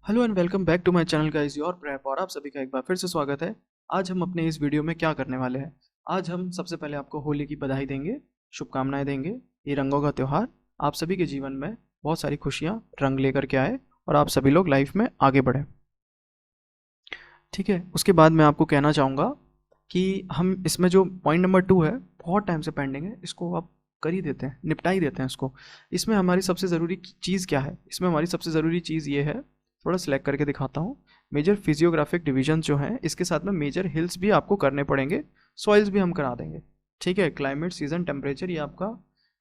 Hello and welcome back to my channel guys, your prep. और आप सभी का एक बार फिर से स्वागत है। आज हम अपने इस वीडियो में क्या करने वाले हैं। आज हम सबसे पहले आपको होली की बधाई देंगे, शुभकामनाएं देंगे। ये रंगों का त्यौहार आप सभी के जीवन में बहुत सारी खुशियां रंग लेकर के आए और आप सभी लोग लाइफ में आगे बढ़े। ठीक है, उसके बाद मैं आपको कहना चाहूँगा कि हम इसमें जो पॉइंट नंबर 2 है, बहुत टाइम से पेंडिंग है, इसको आप कर ही देते हैं, निपटा ही देते हैं इसको। इसमें हमारी सबसे ज़रूरी चीज़ क्या है? इसमें हमारी सबसे ज़रूरी चीज़ ये है, थोड़ा सिलेक्ट करके दिखाता हूँ। मेजर फिजियोग्राफिक डिवीजन जो हैं, इसके साथ में मेजर हिल्स भी आपको करने पड़ेंगे, सॉइल्स भी हम करा देंगे। ठीक है, क्लाइमेट, सीजन, टेम्परेचर, ये आपका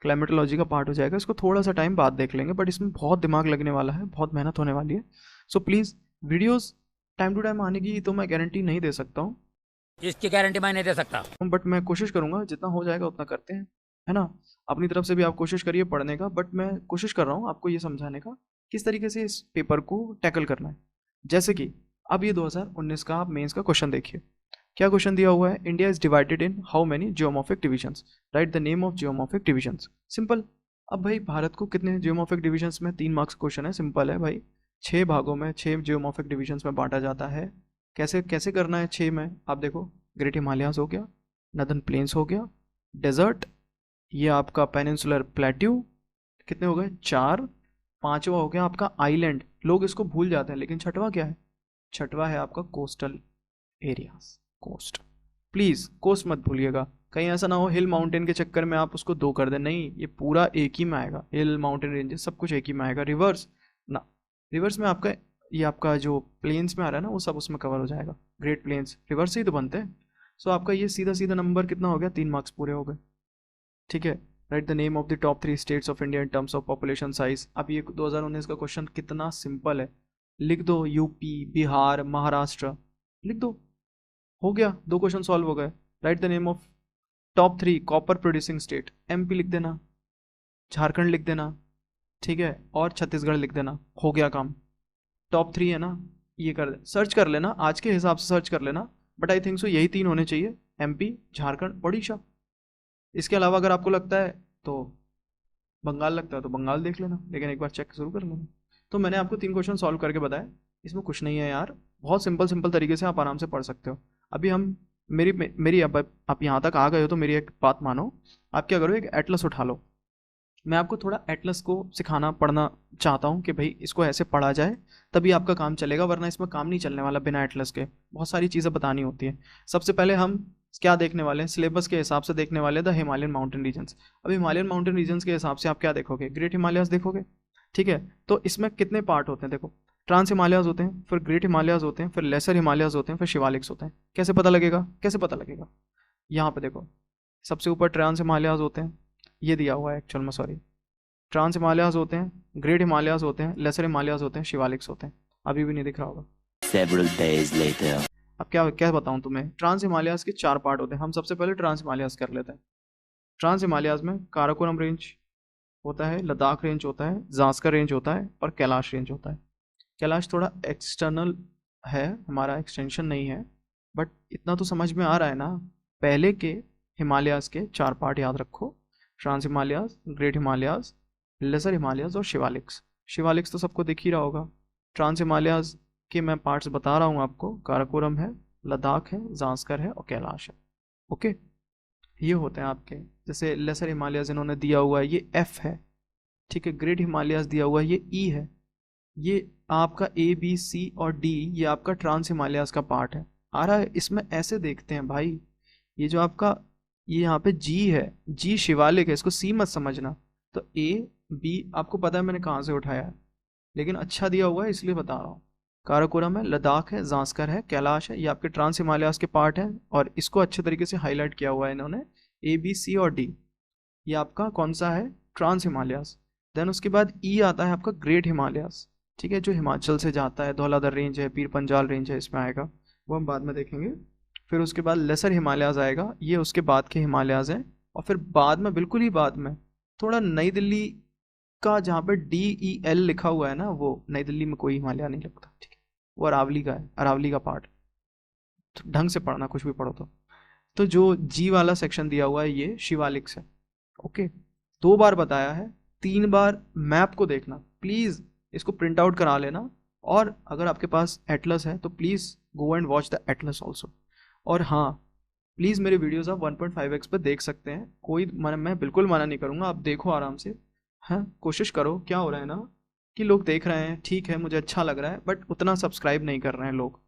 क्लाइमेटोलॉजी का पार्ट हो जाएगा। इसको थोड़ा सा टाइम बाद देख लेंगे, बट इसमें बहुत दिमाग लगने वाला है, बहुत मेहनत होने वाली है। So please, videos time to time आने की तो मैं गारंटी नहीं दे सकता हूँ, इसकी गारंटी मैं नहीं दे सकता। बट मैं कोशिश करूँगा, जितना हो जाएगा उतना करते हैं, है ना। अपनी तरफ से भी आप कोशिश करिए पढ़ने का, बट मैं कोशिश कर रहा हूँ आपको ये समझाने का किस तरीके से इस पेपर को टैकल करना है। जैसे कि अब ये 2019 का आप मेंस का क्वेश्चन देखिए। क्या क्वेश्चन दिया हुआ है? India is divided in how many geomorphic divisions, right the name of geomorphic divisions. Simple. अब भाई भारत को कितने जियोमॉर्फिक डिविजन्स में, 3 मार्क्स क्वेश्चन है, सिंपल है भाई। 6 भागों में, 6 जियोमॉर्फिक डिविजन्स में बांटा जाता है। कैसे कैसे करना है 6 में? आप देखो, ग्रेट हिमालयाज हो गया, नदन प्लेन्स हो गया, डेजर्ट, ये आपका पेनिनसुलर प्लेट्यू, कितने हो गए? 4। पांचवा हो गया आपका आइलैंड, लोग इसको भूल जाते हैं, लेकिन छठवा क्या है? छठवा है आपका coastal areas, coast. Please coast मत भूलिएगा, कहीं ऐसा ना हो हिल माउंटेन के चक्कर में आप उसको 2 कर दें। नहीं, ये पूरा एक ही में आएगा, हिल माउंटेन रेंजेस सब कुछ एक ही में आएगा। रिवर्स ना, रिवर्स में आपका ये आपका जो प्लेन्स में आ रहा है ना, वो सब उसमें कवर हो जाएगा। ग्रेट प्लेन्स रिवर्स से ही तो बनते हैं। सो आपका ये सीधा सीधा नंबर कितना हो गया? 3 मार्क्स पूरे हो गए। ठीक है। Right the name of the top 3 states of India in terms of population size. अब ये 2019 का क्वेश्चन कितना सिंपल है, लिख दो यूपी, बिहार, महाराष्ट्र, लिख दो, हो गया, 2 क्वेश्चन सॉल्व हो गए। Right the name of top 3 copper producing state, MP लिख देना, झारखंड लिख देना, ठीक है, और छत्तीसगढ़ लिख देना, हो गया काम। टॉप 3 है ना, ये कर दे, सर्च कर लेना, आज के हिसाब से सर्च कर लेना, बट आई थिंक सो यही 3 होने चाहिए, एमपी, झारखंड, ओडिशा। इसके अलावा अगर आपको लगता है तो बंगाल लगता है तो बंगाल देख लेना, लेकिन एक बार चेक जरूर कर लेना। तो मैंने आपको 3 क्वेश्चन सॉल्व करके बताया, इसमें कुछ नहीं है यार, बहुत सिंपल सिंपल तरीके से आप आराम से पढ़ सकते हो। अभी हम मेरी मेरी अब आप यहाँ तक आ गए हो तो मेरी एक बात मानो। आप क्या करो, एक एटलस उठा लो। मैं आपको थोड़ा एटलस को सिखाना पढ़ना चाहता हूँ कि भाई इसको ऐसे पढ़ा जाए, तभी आपका काम चलेगा, वरना इसमें काम नहीं चलने वाला बिना एटलस के। बहुत सारी चीज़ें बतानी होती हैं। सबसे पहले हम क्या देखने वाले हैं, सिलेबस के हिसाब से देखने वाले हैं द हिमालयन माउंटेन रीजन्स। अब हिमालयन माउंटेन रीजन्स के हिसाब से आप क्या देखोगे? ग्रेट हिमालयाज देखोगे। ठीक है, तो इसमें कितने पार्ट होते हैं? देखो, ट्रांस हिमालयाज होते हैं, फिर ग्रेट हिमालयाज होते हैं, फिर लेसर हिमालयाज होते हैं, फिर शिवालिक्स होते हैं। कैसे पता लगेगा? कैसे पता लगेगा? यहाँ पे देखो, सबसे ऊपर ट्रांस हिमालयाज होते हैं, ये दिया हुआ है एक्चुअल में, सॉरी। ट्रांस हिमालयाज होते हैं, ग्रेट हिमालयाज होते हैं, लेसर हिमालयाज होते हैं, शिवालिक्स होते हैं। अभी भी नहीं दिख रहा होगा। Several days later. अब क्या क्या बताऊं तुम्हें, ट्रांस हिमालयाज के 4 पार्ट होते हैं। हम सबसे पहले ट्रांस हिमालयाज कर लेते हैं। ट्रांस हिमालयाज में काराकोरम रेंज होता है, लद्दाख रेंज होता है, जास्कर रेंज होता है, और कैलाश रेंज होता है। कैलाश थोड़ा एक्सटर्नल है, हमारा एक्सटेंशन नहीं है, बट इतना तो समझ में आ रहा है ना। पहले के हिमालयाज के 4 पार्ट याद रखो, trans Himalayas, great Himalayas, lesser Himalayas और शिवालिक्स। शिवालिक्स तो सबको दिख ही रहा होगा। ट्रांस हिमालयाज के मैं पार्ट्स बता रहा हूँ आपको, काराकोरम है, लद्दाख है, जास्कर है और कैलाश है। ओके, ये होते हैं आपके। जैसे लेसर हिमालयाज इन्होंने दिया हुआ है, ये एफ है। ठीक है, ग्रेट हिमालयाज दिया हुआ है, ये ई है। ये आपका ए बी सी और डी, ये आपका ट्रांस हिमालयाज का पार्ट है। आ रहा है? इसमें ऐसे देखते हैं भाई, ये जो आपका ये यहाँ पे जी है, जी शिवालिक है, इसको सी मत समझना। तो ए बी आपको पता है मैंने कहाँ से उठाया है, लेकिन अच्छा दिया हुआ है इसलिए बता रहा हूँ। काराकोरम है, लद्दाख है, जास्कर है, कैलाश है, ये आपके ट्रांस हिमालयाज के पार्ट हैं, और इसको अच्छे तरीके से हाईलाइट किया हुआ है इन्होंने, ए बी सी और डी। ये आपका कौन सा है? ट्रांस हिमालयाज। देन उसके बाद ई आता है आपका ग्रेट हिमालयाज। ठीक है, जो हिमाचल से जाता है, धौलाधर रेंज है, पीर पंजाल रेंज है, इसमें आएगा, वो हम बाद में देखेंगे। फिर उसके बाद लेसर हिमालयाज आएगा, ये उसके बाद के हिमालयाज हैं। और फिर बाद में, बिल्कुल ही बाद में, थोड़ा नई दिल्ली का जहाँ पे DEL लिखा हुआ है ना, वो नई दिल्ली में कोई हिमालय नहीं लगता। ठीक है, वो अरावली का है, अरावली का पार्ट। तो ढंग से पढ़ना, कुछ भी पढ़ो तो जो जी वाला सेक्शन दिया हुआ है ये शिवालिक्स है। ओके, 2 बार बताया है, 3 बार मैप को देखना प्लीज, इसको प्रिंट आउट करा लेना, और अगर आपके पास एटलस है तो please go and watch the Atlas also. और हाँ, प्लीज़ मेरे वीडियोस आप 1.5x पर देख सकते हैं, कोई मैं बिल्कुल मना नहीं करूँगा, आप देखो आराम से। हाँ, कोशिश करो। क्या हो रहा है ना कि लोग देख रहे हैं, ठीक है, मुझे अच्छा लग रहा है, बट उतना सब्सक्राइब नहीं कर रहे हैं लोग।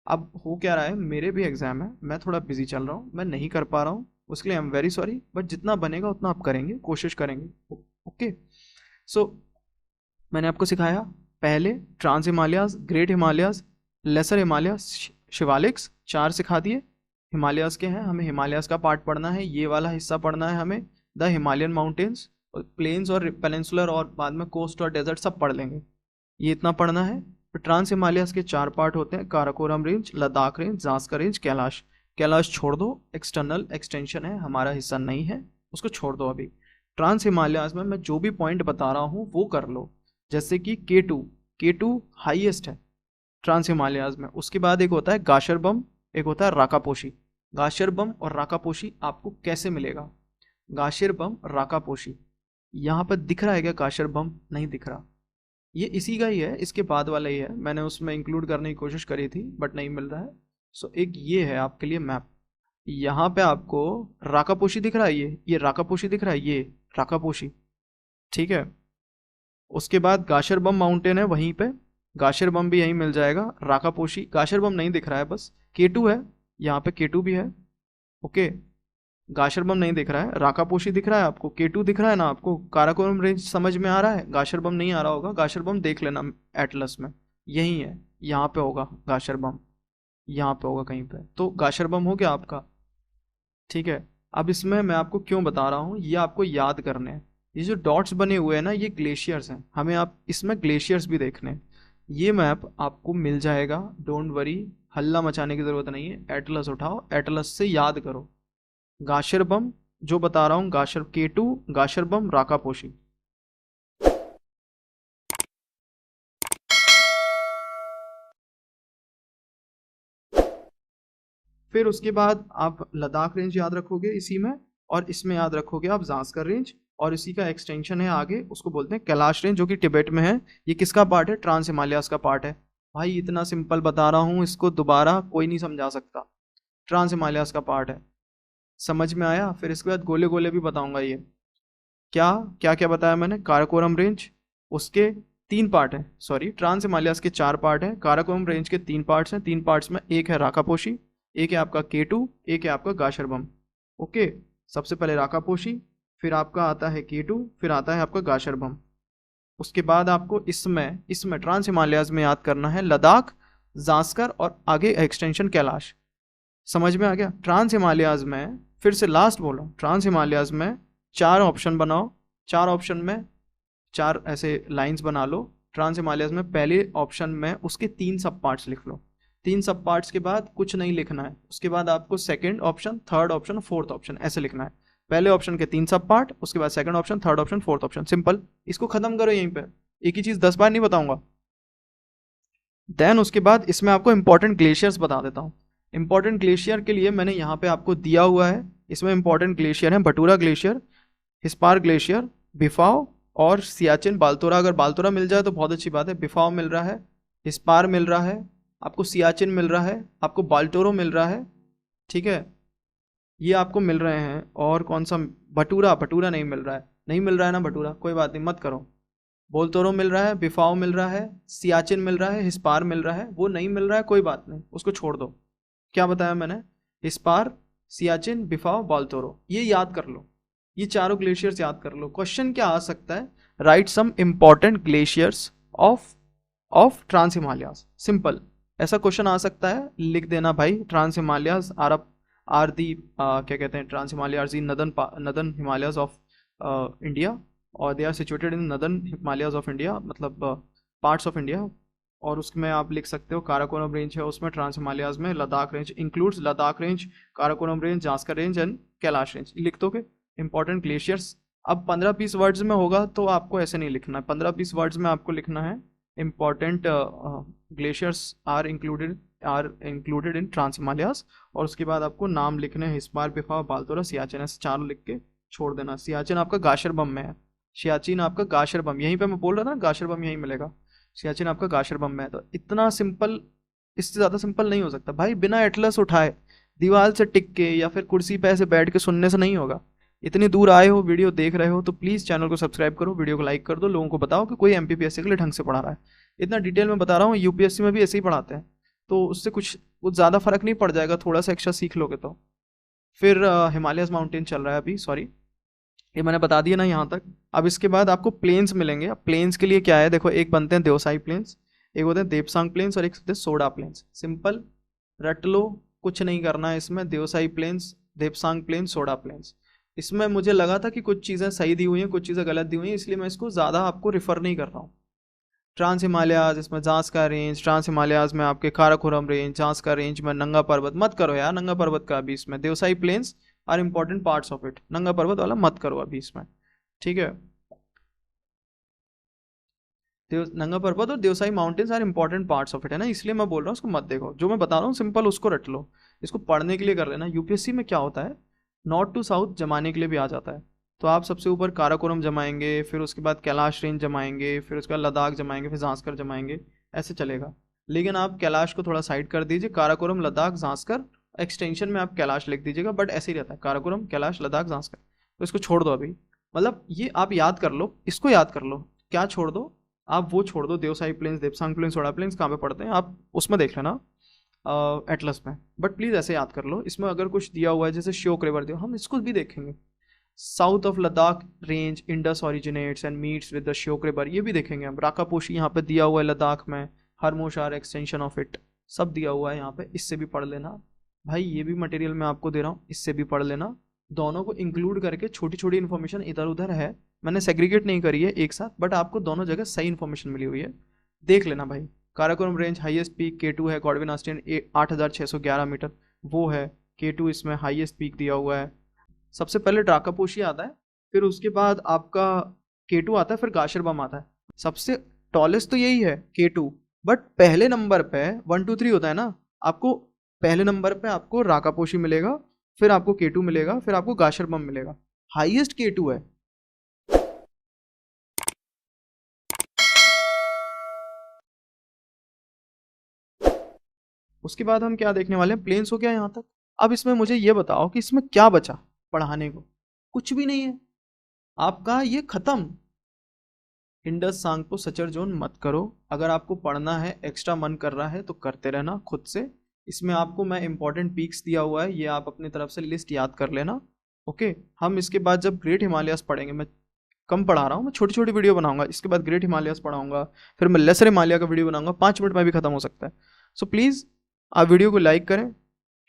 अब हो क्या रहा है, मेरे भी एग्ज़ाम है, मैं थोड़ा बिजी चल रहा हूँ, मैं नहीं कर पा रहा हूँ, उसके लिए I am very sorry, but जितना बनेगा उतना आप करेंगे, कोशिश करेंगे। ओके। सो मैंने आपको सिखाया पहले trans Himalayas, great Himalayas, lesser Himalayas, Shivaliks, 4 सिखा दिए। हिमालयाज के हैं, हमें हिमालयाज का पार्ट पढ़ना है, ये वाला हिस्सा पढ़ना है हमें, द हिमालयन माउंटेन्स, और प्लेन्स और पेनिनसुलर और बाद में कोस्ट और डेजर्ट सब पढ़ लेंगे, ये इतना पढ़ना है। फिर ट्रांस हिमालयाज के 4 पार्ट होते हैं, Karakoram range, Ladakh range, Zanskar range, Kailash. Kailash छोड़ दो, एक्सटर्नल एक्सटेंशन है, हमारा हिस्सा नहीं है, उसको छोड़ दो अभी। ट्रांस हिमालयाज में मैं जो भी पॉइंट बता रहा हूँ वो कर लो, जैसे कि K2 हाईएस्ट है ट्रांस हिमालयाज में। उसके बाद एक होता है गाशर बम, एक होता है राकापोशी। गाशर बम और राकापोशी आपको कैसे मिलेगा? गाशर बम, राकापोशी, यहाँ पर दिख रहा है क्या? गाशर बम नहीं दिख रहा, ये इसी का ही है, इसके बाद वाला ही है, मैंने उसमें इंक्लूड करने की कोशिश करी थी बट नहीं मिल रहा है। सो एक ये है आपके लिए मैप, यहाँ पे आपको राकापोशी दिख रहा है, ये राकापोशी दिख रहा है, ये राकापोशी, ठीक है। उसके बाद गाशर बम माउंटेन है वहीं पे, गाशर बम भी यहीं मिल जाएगा। राकापोशी, गाशर बम नहीं दिख रहा है, बस K2 है, यहाँ पे K2 भी है। ओके, गाशर बम नहीं दिख रहा है, राकापोशी दिख रहा है आपको, K2 दिख रहा है ना आपको, काराकोरम रेंज समझ में आ रहा है, गाशर बम नहीं आ रहा होगा, गाशर बम देख लेना एटलस में, यही है, यहाँ पे होगा गाशर बम, यहाँ पे होगा कहीं पे, तो गाशर बम हो गया आपका, ठीक है। अब इसमें मैं आपको क्यों बता रहा हूँ, ये आपको याद करने हैं। ये जो डॉट्स बने हुए हैं ना, ये ग्लेशियर्स हैं, हमें आप इसमें ग्लेशियर्स भी देखने हैं। ये मैप आपको मिल जाएगा, डोंट वरी, हल्ला मचाने की ज़रूरत नहीं है, एटलस उठाओ, एटलस से याद करो। गाशर बम जो बता रहा हूँ, गाशर K2, गाशर बम, राकापोशी। फिर उसके बाद आप लद्दाख रेंज याद रखोगे इसी में, और इसमें याद रखोगे आप जास्कर रेंज, और इसी का एक्सटेंशन है आगे, उसको बोलते हैं कैलाश रेंज, जो कि तिब्बत में है। ये किसका पार्ट है? ट्रांस हिमालयाज का पार्ट है। भाई इतना सिंपल बता रहा हूँ, इसको दोबारा कोई नहीं समझा सकता, ट्रांस हिमालयाज का पार्ट है, समझ में आया? फिर इसके बाद गोले गोले भी बताऊंगा। ये क्या क्या क्या बताया मैंने? काराकोरम रेंज, उसके 3 पार्ट हैं, सॉरी, ट्रांस हिमालयाज के 4 पार्ट हैं, काराकोरम रेंज के 3 पार्ट्स हैं, 3 पार्ट्स में एक है राकापोशी, एक है आपका K2, एक है आपका गाशर बम। ओके, सबसे पहले राकापोशी, फिर आपका आता है K2, फिर आता है आपका गाशर बम। उसके बाद आपको इसमें इसमें ट्रांस हिमालयाज में याद करना है लद्दाख, जास्कर और आगे एक्सटेंशन कैलाश। समझ में आ गया? ट्रांस हिमालयाज में, फिर से लास्ट बोलो, ट्रांस हिमालयाज में 4 ऑप्शन बनाओ, 4 ऑप्शन में 4 ऐसे लाइंस बना लो। ट्रांस हिमालयाज में पहले ऑप्शन में उसके 3 सब पार्ट्स लिख लो, 3 सब पार्ट्स के बाद कुछ नहीं लिखना है, उसके बाद आपको second option, third option, fourth option ऐसे लिखना है। पहले ऑप्शन के 3 सब पार्ट, उसके बाद second option, third option, fourth option, simple. इसको खत्म करो यहीं पे, एक ही चीज 10 बार नहीं बताऊंगा। देन उसके बाद इसमें आपको इंपॉर्टेंट ग्लेशियर्स बता देता हूँ। इंपॉर्टेंट ग्लेशियर के लिए मैंने यहाँ पे आपको दिया हुआ है, इसमें इंपॉर्टेंट ग्लेशियर है भटूरा ग्लेशियर, हिस्पार ग्लेशियर, बिफाव और सियाचिन बाल्तोरा। अगर बाल्तोरा मिल जाए तो बहुत अच्छी बात है, बिफाव मिल रहा है, हिस्पार मिल रहा है, आपको सियाचिन मिल रहा है, आपको बाल्टोरो मिल रहा है, ठीक है, ये आपको मिल रहे हैं। और कौन सा? भटूरा, भटूरा नहीं मिल रहा है, नहीं मिल रहा है ना भटूरा, कोई बात नहीं, मत करो। बोलतोरो मिल रहा है, बिफाव मिल रहा है, सियाचिन मिल रहा है, हिस्पार मिल रहा है, वो नहीं मिल रहा है कोई बात नहीं, उसको छोड़ दो। क्या बताया मैंने? हिस्पार, सियाचिन, बिफाव, बाल्तोरो, ये याद कर लो, ये चारों ग्लेशियर्स याद कर लो। क्वेश्चन क्या आ सकता है? Right some important glaciers of trans Himalayas, simple ऐसा क्वेश्चन आ सकता है, लिख देना भाई। ट्रांस हिमालयाज आर दी क्या कहते हैं, trans Himalayas the northern Himalayas of India, और they are situated in northern Himalayas of India, मतलब पार्ट्स ऑफ इंडिया। और उसमें आप लिख सकते हो काराकोरम रेंज है उसमें, ट्रांस हिमालयाज में Ladakh range includes, Ladakh range, Karakoram range, Zanskar range and Kailash range, लिख दोगे। इंपॉर्टेंट ग्लेशियर्स, अब 15-20 वर्ड्स में होगा तो आपको ऐसे नहीं लिखना है, 15-20 वर्ड्स में आपको लिखना है important glaciers are included in trans Himalayas, और उसके बाद आपको नाम लिखने हैं, हिस्पार, बिफाव, बाल्तोरा, सियाचिन, ऐसे 4 लिख के छोड़ देना। सियाचिन आपका गाशर बम में है, सियाचिन आपका गाशर बम, यहीं पे मैं बोल रहा था ना, गाशर बम यहीं मिलेगा। सियाचिन आपका गाशरबम में है। तो इतना सिंपल, इससे ज़्यादा सिंपल नहीं हो सकता भाई। बिना एटलस उठाए दीवार से टिक के या फिर कुर्सी पे ऐसे बैठ के सुनने से नहीं होगा। इतनी दूर आए हो, वीडियो देख रहे हो, तो प्लीज़ चैनल को सब्सक्राइब करो, वीडियो को लाइक कर दो, लोगों को बताओ कि कोई एमपीपीएससी के लिए ढंग से पढ़ा रहा है। इतना डिटेल में बता रहा हूँ, यूपीएससी में भी ऐसे ही पढ़ाते हैं, तो उससे कुछ ज़्यादा फर्क नहीं पड़ जाएगा, थोड़ा सा एक्स्ट्रा सीख लोगे तो। फिर हिमालयस माउंटेन चल रहा है अभी, सॉरी ये मैंने बता दिया ना यहाँ तक। अब इसके बाद आपको प्लेन्स मिलेंगे। अब प्लेन्स के लिए क्या है, देखो एक बनते हैं देवसाई प्लेन्स, एक होते हैं देपसांग प्लेन्स और एक होते हैं सोडा प्लेन्स। सिंपल रट लो, कुछ नहीं करना है इसमें। Deosai plains, Depsang plains, Soda plains. इसमें मुझे लगा था कि कुछ चीज़ें सही दी हुई हैं, कुछ चीज़ें गलत दी हुई हैं, इसलिए मैं इसको ज़्यादा आपको रिफ़र नहीं कर रहा हूँ। ट्रांस हिमालयाज, इसमें जांस्का रेंज, ट्रांस हिमालयाज में आपके काराकोरम रेंज, जांस्का रेंज में नंगा पर्वत, मत करो यार नंगा पर्वत का अभी इसमें। Deosai plains are important parts of it, Nanga Parbat वाला मत करो अभी इसमें, ठीक है। नंगा पर्वत और Deosai mountains are important parts of it, है ना, इसलिए मैं बोल रहा हूँ उसको मत देखो। जो मैं बता रहा हूँ सिंपल उसको रट लो, इसको पढ़ने के लिए कर लेना। यूपीएससी में क्या होता है, नॉर्थ टू साउथ जमाने के लिए भी आ जाता है। तो आप सबसे ऊपर काराकोरम जमाएंगे, फिर उसके बाद कैलाश रेंज जमाएंगे, फिर उसके बाद लद्दाख जमाएंगे, फिर जांस्कर जमाएंगे, ऐसे चलेगा। लेकिन आप कैलाश को थोड़ा साइड कर दीजिए, काराकोरम, लद्दाख, जांस्कर, एक्सटेंशन में आप कैलाश लिख दीजिएगा, बट ऐसे ही रहता है, काराकोरम, कैलाश, लद्दाख, जांस्कर। तो इसको छोड़ दो अभी, मतलब ये आप याद कर लो, इसको याद कर लो। क्या छोड़ दो आप, वो छोड़ दो, Deosai plains, Depsang plains, Soda plains कहाँ पे पढ़ते हैं आप उसमें देख लेना, एटलस में। बट प्लीज़ ऐसे याद कर लो। इसमें अगर कुछ दिया हुआ है जैसे श्योक रिवर दिया, हम इसको भी देखेंगे। South of Ladakh range Indus originates and meets with the Shyok river, ये भी देखेंगे हम। राकापोशी यहाँ पे दिया हुआ है लद्दाख में, हरमोशार एक्सटेंशन ऑफ इट, सब दिया हुआ है यहाँ पे, इससे भी पढ़ लेना भाई। ये भी मटेरियल मैं आपको दे रहा हूँ, इससे भी पढ़ लेना। दोनों को इंक्लूड करके छोटी छोटी इन्फॉर्मेशन इधर उधर है, मैंने सेग्रीगेट नहीं करी है एक साथ, बट आपको दोनों जगह सही इन्फॉर्मेशन मिली हुई है, देख लेना भाई। Karakoram range highest peak K2 है, कॉडविन आस्टिन 8611 मीटर वो है K2, इसमें हाईएस्ट पीक दिया हुआ है। सबसे पहले ड्राकापोशी आता है, फिर उसके बाद आपका K2 आता है, फिर गाशरबम आता है। सबसे टॉलेस्ट तो यही है K2, बट पहले नंबर पे 1 2 3 होता है ना, आपको पहले नंबर पे आपको राकापोशी मिलेगा, फिर आपको K2 मिलेगा, फिर आपको गाशरबम मिलेगा। हाईएस्ट K2 है। उसके बाद हम क्या देखने वाले हैं, प्लेन्स हो गया यहाँ तक। अब इसमें मुझे ये बताओ कि इसमें क्या बचा पढ़ाने को, कुछ भी नहीं है आपका, ये खत्म। इंडस सांग को सचर जोन मत करो। अगर आपको पढ़ना है, एक्स्ट्रा मन कर रहा है तो करते रहना खुद से। इसमें आपको मैं इंपॉर्टेंट पीक्स दिया हुआ है, ये आप अपनी तरफ से लिस्ट याद कर लेना, ओके। हम इसके बाद जब ग्रेट हिमालयस पढ़ेंगे, मैं कम पढ़ा रहा हूँ, मैं छोटी छोटी वीडियो बनाऊंगा, इसके बाद ग्रेट हिमालयस पढ़ाऊंगा, फिर मैं लेसर हिमालय का वीडियो बनाऊंगा, 5 मिनट में भी खत्म हो सकता है। सो प्लीज़ आप वीडियो को लाइक करें,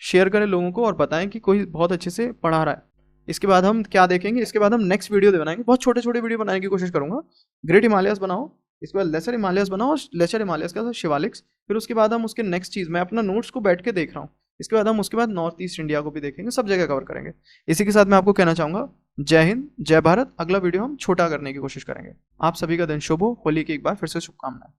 शेयर करें लोगों को, और बताएं कि कोई बहुत अच्छे से पढ़ा रहा है। इसके बाद हम क्या देखेंगे, इसके बाद हम नेक्स्ट वीडियो बनाएंगे, बहुत छोटे छोटे वीडियो बनाने की कोशिश करूंगा। ग्रेट हिमालयस बनाओ, इसके बाद लेसर हिमालयस बनाओ, और लेसर हिमालयस का शिवालिक्स। फिर उसके बाद हम उसके नेक्स्ट चीज़, मैं अपना नोट्स को बैठ के देख रहा हूँ, इसके बाद हम उसके बाद नॉर्थ ईस्ट इंडिया को भी देखेंगे, सब जगह कवर करेंगे। इसी के साथ मैं आपको कहना चाहूँगा, जय हिंद, जय भारत। अगला वीडियो हम छोटा करने की कोशिश करेंगे। आप सभी का दिन शुभ हो, होली की एक बार फिर से शुभकामनाएं।